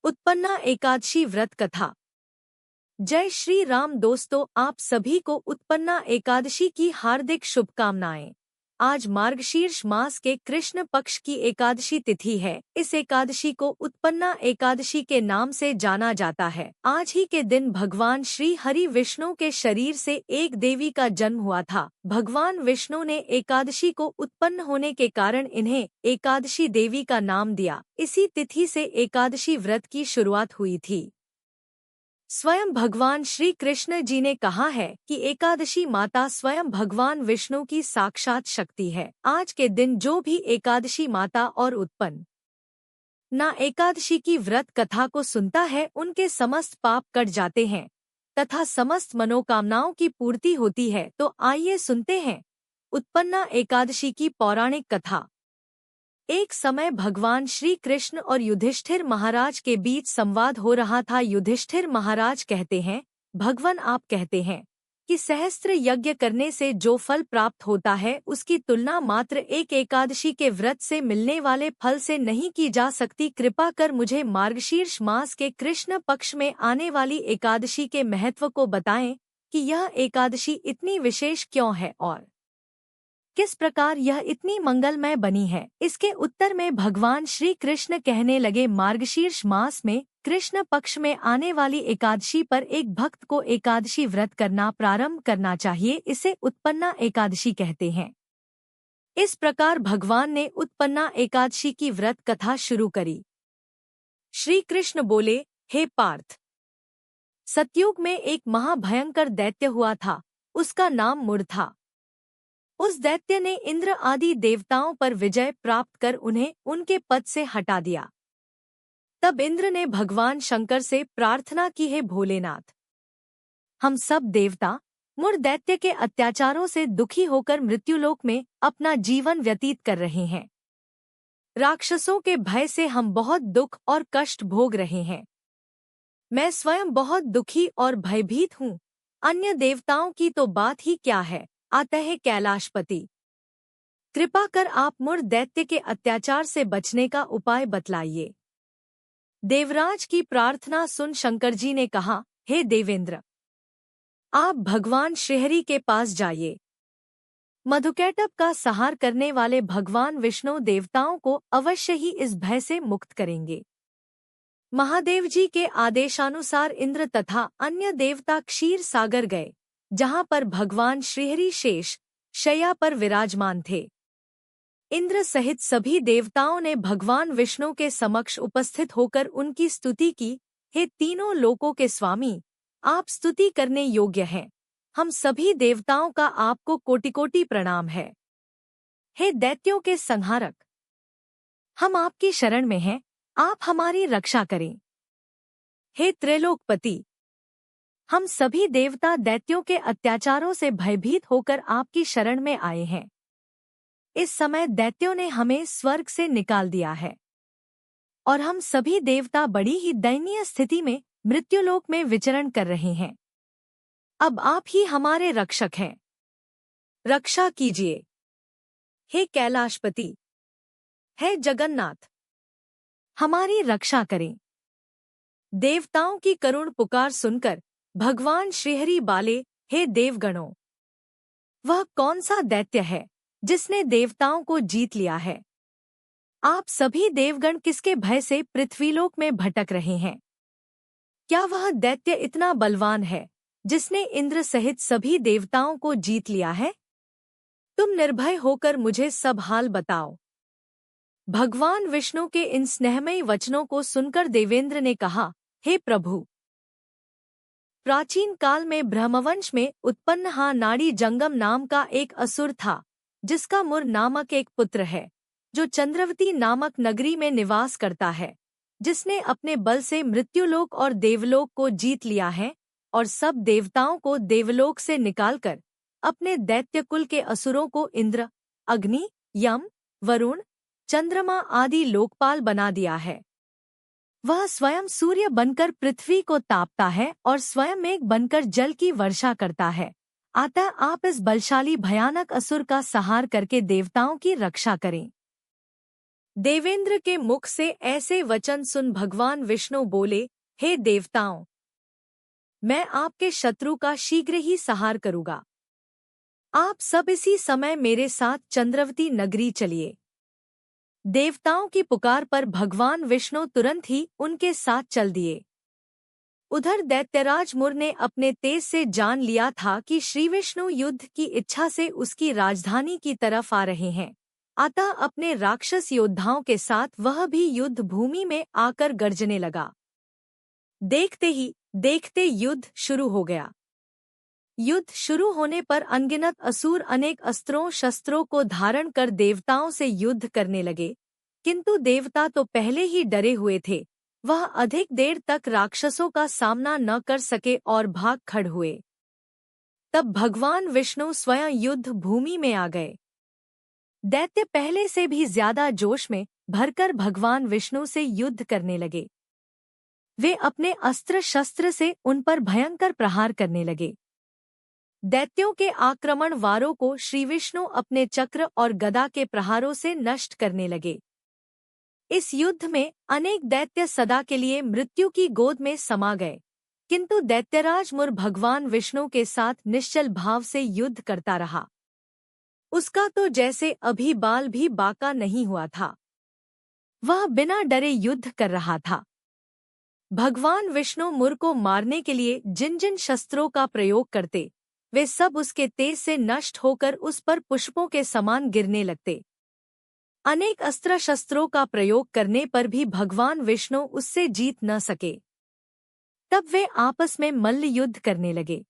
उत्पन्ना एकादशी व्रत कथा। जय श्री राम दोस्तों, आप सभी को उत्पन्ना एकादशी की हार्दिक शुभकामनाएं। आज मार्गशीर्ष मास के कृष्ण पक्ष की एकादशी तिथि है। इस एकादशी को उत्पन्ना एकादशी के नाम से जाना जाता है। आज ही के दिन भगवान श्री हरि विष्णु के शरीर से एक देवी का जन्म हुआ था। भगवान विष्णु ने एकादशी को उत्पन्न होने के कारण इन्हें एकादशी देवी का नाम दिया। इसी तिथि से एकादशी व्रत की शुरुआत हुई थी। स्वयं भगवान श्री कृष्ण जी ने कहा है कि एकादशी माता स्वयं भगवान विष्णु की साक्षात शक्ति है। आज के दिन जो भी एकादशी माता और उत्पन्न ना एकादशी की व्रत कथा को सुनता है, उनके समस्त पाप कट जाते हैं तथा समस्त मनोकामनाओं की पूर्ति होती है। तो आइए सुनते हैं उत्पन्ना एकादशी की पौराणिक कथा। एक समय भगवान श्री कृष्ण और युधिष्ठिर महाराज के बीच संवाद हो रहा था। युधिष्ठिर महाराज कहते हैं, भगवान आप कहते हैं कि सहस्त्र यज्ञ करने से जो फल प्राप्त होता है उसकी तुलना मात्र एक एकादशी के व्रत से मिलने वाले फल से नहीं की जा सकती। कृपा कर मुझे मार्गशीर्ष मास के कृष्ण पक्ष में आने वाली एकादशी के महत्व को बताएं कि यह एकादशी इतनी विशेष क्यों है और किस प्रकार यह इतनी मंगलमय बनी है। इसके उत्तर में भगवान श्री कृष्ण कहने लगे, मार्गशीर्ष मास में कृष्ण पक्ष में आने वाली एकादशी पर एक भक्त को एकादशी व्रत करना प्रारंभ करना चाहिए। इसे उत्पन्ना एकादशी कहते हैं। इस प्रकार भगवान ने उत्पन्ना एकादशी की व्रत कथा शुरू करी। श्री कृष्ण बोले, हे पार्थ, सतयुग में एक महाभयंकर दैत्य हुआ था। उसका नाम मुर था। उस दैत्य ने इंद्र आदि देवताओं पर विजय प्राप्त कर उन्हें उनके पद से हटा दिया। तब इंद्र ने भगवान शंकर से प्रार्थना की, हे भोलेनाथ, हम सब देवता मुर दैत्य के अत्याचारों से दुखी होकर मृत्युलोक में अपना जीवन व्यतीत कर रहे हैं। राक्षसों के भय से हम बहुत दुख और कष्ट भोग रहे हैं। मैं स्वयं बहुत दुखी और भयभीत हूँ। अन्य देवताओं की तो बात ही क्या है। अतः कैलाशपति, कृपा कर आप मुर दैत्य के अत्याचार से बचने का उपाय बतलाइए। देवराज की प्रार्थना सुन शंकर जी ने कहा, हे देवेंद्र, आप भगवान श्रीहरि के पास जाइए। मधुकैटभ का संहार करने वाले भगवान विष्णु देवताओं को अवश्य ही इस भय से मुक्त करेंगे। महादेव जी के आदेशानुसार इंद्र तथा अन्य देवता क्षीर सागर गए, जहां पर भगवान श्रीहरि शेष शैया पर विराजमान थे। इंद्र सहित सभी देवताओं ने भगवान विष्णु के समक्ष उपस्थित होकर उनकी स्तुति की। हे तीनों लोकों के स्वामी, आप स्तुति करने योग्य हैं। हम सभी देवताओं का आपको कोटि कोटि प्रणाम है। हे दैत्यों के संहारक, हम आपकी शरण में हैं, आप हमारी रक्षा करें। हे त्रैलोकपति, हम सभी देवता दैत्यों के अत्याचारों से भयभीत होकर आपकी शरण में आए हैं। इस समय दैत्यों ने हमें स्वर्ग से निकाल दिया है और हम सभी देवता बड़ी ही दयनीय स्थिति में मृत्युलोक में विचरण कर रहे हैं। अब आप ही हमारे रक्षक हैं, रक्षा कीजिए। हे कैलाशपति, हे जगन्नाथ, हमारी रक्षा करें। देवताओं की करुण पुकार सुनकर भगवान श्रीहरि बाले, हे देवगणों, वह कौन सा दैत्य है जिसने देवताओं को जीत लिया है? आप सभी देवगण किसके भय से पृथ्वीलोक में भटक रहे हैं? क्या वह दैत्य इतना बलवान है जिसने इंद्र सहित सभी देवताओं को जीत लिया है? तुम निर्भय होकर मुझे सब हाल बताओ। भगवान विष्णु के इन स्नेहमयी वचनों को सुनकर देवेंद्र ने कहा, हे प्रभु, प्राचीन काल में ब्रह्मवंश में उत्पन्न नाड़ी जंगम नाम का एक असुर था, जिसका मुर नामक एक पुत्र है, जो चंद्रवती नामक नगरी में निवास करता है, जिसने अपने बल से मृत्युलोक और देवलोक को जीत लिया है और सब देवताओं को देवलोक से निकालकर अपने दैत्य कुल के असुरों को इंद्र, अग्नि, यम, वरुण, चंद्रमा आदि लोकपाल बना दिया है। वह स्वयं सूर्य बनकर पृथ्वी को तापता है और स्वयं मेघ बनकर जल की वर्षा करता है। अतः आप इस बलशाली भयानक असुर का संहार करके देवताओं की रक्षा करें। देवेंद्र के मुख से ऐसे वचन सुन भगवान विष्णु बोले, हे देवताओं, मैं आपके शत्रु का शीघ्र ही संहार करूँगा। आप सब इसी समय मेरे साथ चंद्रवती नगरी चलिए। देवताओं की पुकार पर भगवान विष्णु तुरंत ही उनके साथ चल दिए। उधर दैत्यराज मुर ने अपने तेज से जान लिया था कि श्री विष्णु युद्ध की इच्छा से उसकी राजधानी की तरफ आ रहे हैं, अतः अपने राक्षस योद्धाओं के साथ वह भी युद्ध भूमि में आकर गर्जने लगा। देखते ही देखते युद्ध शुरू हो गया। युद्ध शुरू होने पर अनगिनत असुर अनेक अस्त्रों शस्त्रों को धारण कर देवताओं से युद्ध करने लगे, किंतु देवता तो पहले ही डरे हुए थे। वह अधिक देर तक राक्षसों का सामना न कर सके और भाग खड़ हुए। तब भगवान विष्णु स्वयं युद्ध भूमि में आ गए। दैत्य पहले से भी ज्यादा जोश में भरकर भगवान विष्णु से युद्ध करने लगे। वे अपने अस्त्र शस्त्र से उन पर भयंकर प्रहार करने लगे। दैत्यों के आक्रमण वारों को श्री विष्णु अपने चक्र और गदा के प्रहारों से नष्ट करने लगे। इस युद्ध में अनेक दैत्य सदा के लिए मृत्यु की गोद में समा गए, किंतु दैत्यराज मुर भगवान विष्णु के साथ निश्चल भाव से युद्ध करता रहा। उसका तो जैसे अभी बाल भी बाका नहीं हुआ था। वह बिना डरे युद्ध कर रहा था। भगवान विष्णु मुर को मारने के लिए जिन जिन शस्त्रों का प्रयोग करते, वे सब उसके तेज से नष्ट होकर उस पर पुष्पों के समान गिरने लगते। अनेक अस्त्र शस्त्रों का प्रयोग करने पर भी भगवान विष्णु उससे जीत न सके। तब वे आपस में मल्ल युद्ध करने लगे।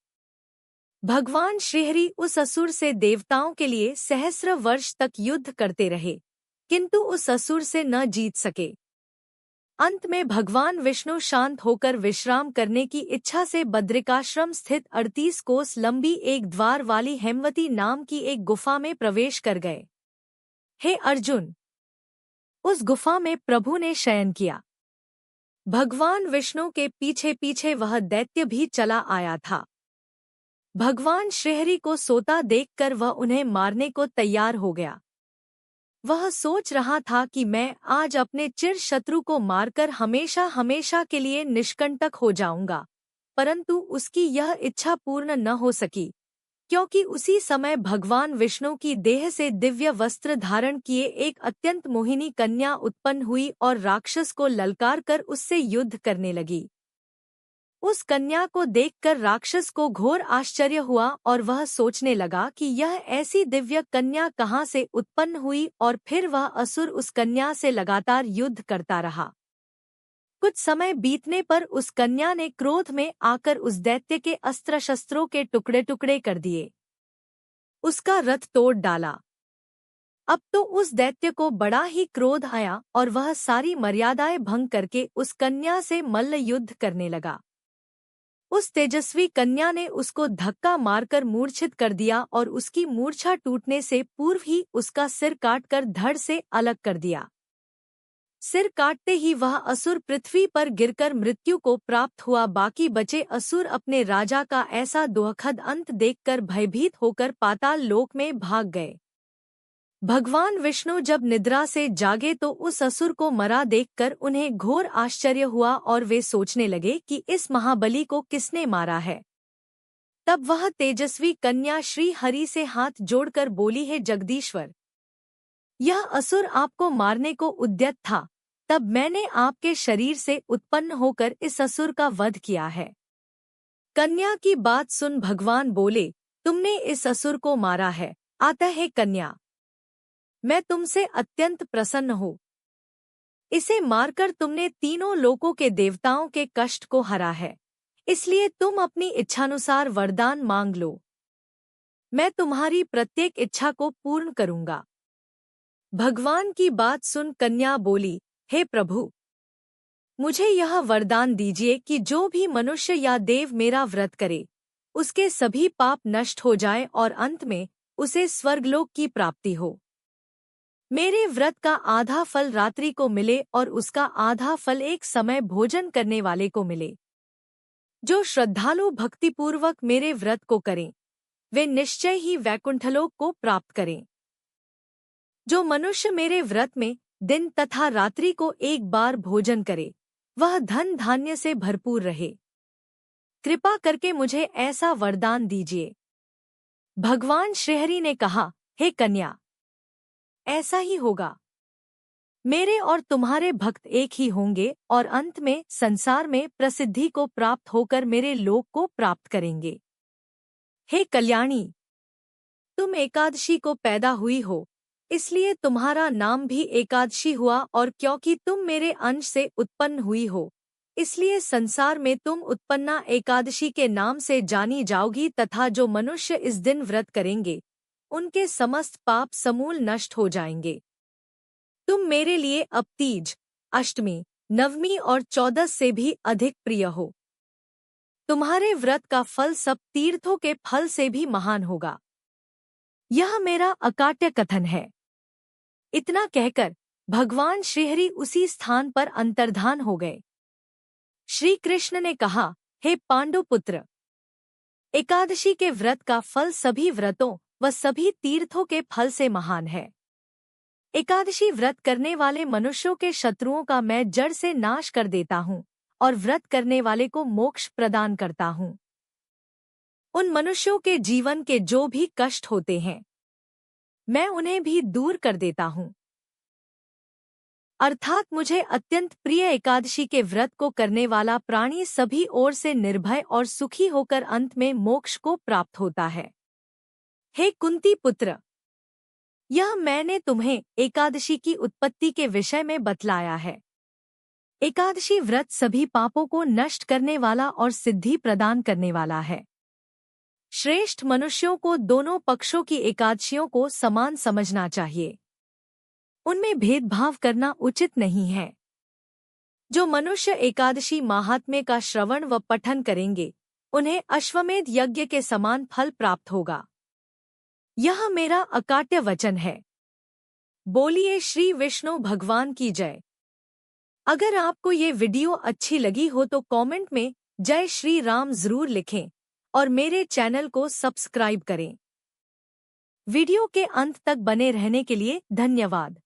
भगवान श्रीहरि उस असुर से देवताओं के लिए सहस्र वर्ष तक युद्ध करते रहे, किंतु उस असुर से न जीत सके। अंत में भगवान विष्णु शांत होकर विश्राम करने की इच्छा से बद्रिकाश्रम स्थित 38 कोस लंबी एक द्वार वाली हेमवती नाम की एक गुफा में प्रवेश कर गए। हे अर्जुन, उस गुफा में प्रभु ने शयन किया। भगवान विष्णु के पीछे पीछे वह दैत्य भी चला आया था। भगवान श्रीहरि को सोता देखकर वह उन्हें मारने को तैयार हो गया। वह सोच रहा था कि मैं आज अपने चिर शत्रु को मारकर हमेशा हमेशा के लिए निष्कंटक हो जाऊंगा, परंतु उसकी यह इच्छा पूर्ण न हो सकी, क्योंकि उसी समय भगवान विष्णु की देह से दिव्य वस्त्र धारण किए एक अत्यंत मोहिनी कन्या उत्पन्न हुई और राक्षस को ललकार कर उससे युद्ध करने लगी। उस कन्या को देखकर राक्षस को घोर आश्चर्य हुआ और वह सोचने लगा कि यह ऐसी दिव्य कन्या कहाँ से उत्पन्न हुई, और फिर वह असुर उस कन्या से लगातार युद्ध करता रहा। कुछ समय बीतने पर उस कन्या ने क्रोध में आकर उस दैत्य के अस्त्र शस्त्रों के टुकड़े टुकड़े कर दिए, उसका रथ तोड़ डाला। अब तो उस दैत्य को बड़ा ही क्रोध आया और वह सारी मर्यादाएं भंग करके उस कन्या से मल्ल युद्ध करने लगा। उस तेजस्वी कन्या ने उसको धक्का मारकर मूर्छित कर दिया और उसकी मूर्छा टूटने से पूर्व ही उसका सिर काटकर धड़ से अलग कर दिया। सिर काटते ही वह असुर पृथ्वी पर गिरकर मृत्यु को प्राप्त हुआ। बाकी बचे असुर अपने राजा का ऐसा दुखद अंत देखकर भयभीत होकर पाताल लोक में भाग गए। भगवान विष्णु जब निद्रा से जागे तो उस असुर को मरा देखकर उन्हें घोर आश्चर्य हुआ और वे सोचने लगे कि इस महाबली को किसने मारा है। तब वह तेजस्वी कन्या श्री हरि से हाथ जोड़कर बोली, है जगदीश्वर, यह असुर आपको मारने को उद्यत था, तब मैंने आपके शरीर से उत्पन्न होकर इस असुर का वध किया है। कन्या की बात सुन भगवान बोले, तुमने इस असुर को मारा है, अतः है कन्या, मैं तुमसे अत्यंत प्रसन्न हूँ। इसे मारकर तुमने तीनों लोकों के देवताओं के कष्ट को हरा है, इसलिए तुम अपनी इच्छानुसार वरदान मांग लो, मैं तुम्हारी प्रत्येक इच्छा को पूर्ण करूँगा। भगवान की बात सुन कन्या बोली, हे प्रभु, मुझे यह वरदान दीजिए कि जो भी मनुष्य या देव मेरा व्रत करे, उसके सभी पाप नष्ट हो जाएं और अंत में उसे स्वर्गलोक की प्राप्ति हो। मेरे व्रत का आधा फल रात्रि को मिले और उसका आधा फल एक समय भोजन करने वाले को मिले। जो श्रद्धालु भक्तिपूर्वक मेरे व्रत को करें, वे निश्चय ही वैकुंठलोक को प्राप्त करें। जो मनुष्य मेरे व्रत में दिन तथा रात्रि को एक बार भोजन करे, वह धन धान्य से भरपूर रहे। कृपा करके मुझे ऐसा वरदान दीजिए। भगवान श्रीहरि ने कहा, हे कन्या, ऐसा ही होगा। मेरे और तुम्हारे भक्त एक ही होंगे और अंत में संसार में प्रसिद्धि को प्राप्त होकर मेरे लोक को प्राप्त करेंगे। हे कल्याणी, तुम एकादशी को पैदा हुई हो, इसलिए तुम्हारा नाम भी एकादशी हुआ, और क्योंकि तुम मेरे अंश से उत्पन्न हुई हो, इसलिए संसार में तुम उत्पन्ना एकादशी के नाम से जानी जाओगी। तथा जो मनुष्य इस दिन व्रत करेंगे, उनके समस्त पाप समूल नष्ट हो जाएंगे। तुम मेरे लिए अब तीज, अष्टमी, नवमी और 14 से भी अधिक प्रिय हो। तुम्हारे व्रत का फल सब तीर्थों के फल से भी महान होगा। यह मेरा अकाट्य कथन है। इतना कहकर भगवान श्रीहरि उसी स्थान पर अंतर्धान हो गए। श्री कृष्ण ने कहा, हे पांडुपुत्र, एकादशी के व्रत का फल सभी व्रतों व सभी तीर्थों के फल से महान है। एकादशी व्रत करने वाले मनुष्यों के शत्रुओं का मैं जड़ से नाश कर देता हूँ और व्रत करने वाले को मोक्ष प्रदान करता हूँ। उन मनुष्यों के जीवन के जो भी कष्ट होते हैं, मैं उन्हें भी दूर कर देता हूँ। अर्थात मुझे अत्यंत प्रिय एकादशी के व्रत को करने वाला प्राणी सभी ओर से निर्भय और सुखी होकर अंत में मोक्ष को प्राप्त होता है। हे कुंती पुत्र, यह मैंने तुम्हें एकादशी की उत्पत्ति के विषय में बतलाया है। एकादशी व्रत सभी पापों को नष्ट करने वाला और सिद्धि प्रदान करने वाला है। श्रेष्ठ मनुष्यों को दोनों पक्षों की एकादशियों को समान समझना चाहिए। उनमें भेदभाव करना उचित नहीं है। जो मनुष्य एकादशी महात्म्य का श्रवण व पठन करेंगे, उन्हें अश्वमेध यज्ञ के समान फल प्राप्त होगा। यह मेरा अकाट्य वचन है। बोलिए श्री विष्णु भगवान की जय। अगर आपको ये वीडियो अच्छी लगी हो तो कमेंट में जय श्री राम जरूर लिखें और मेरे चैनल को सब्सक्राइब करें। वीडियो के अंत तक बने रहने के लिए धन्यवाद।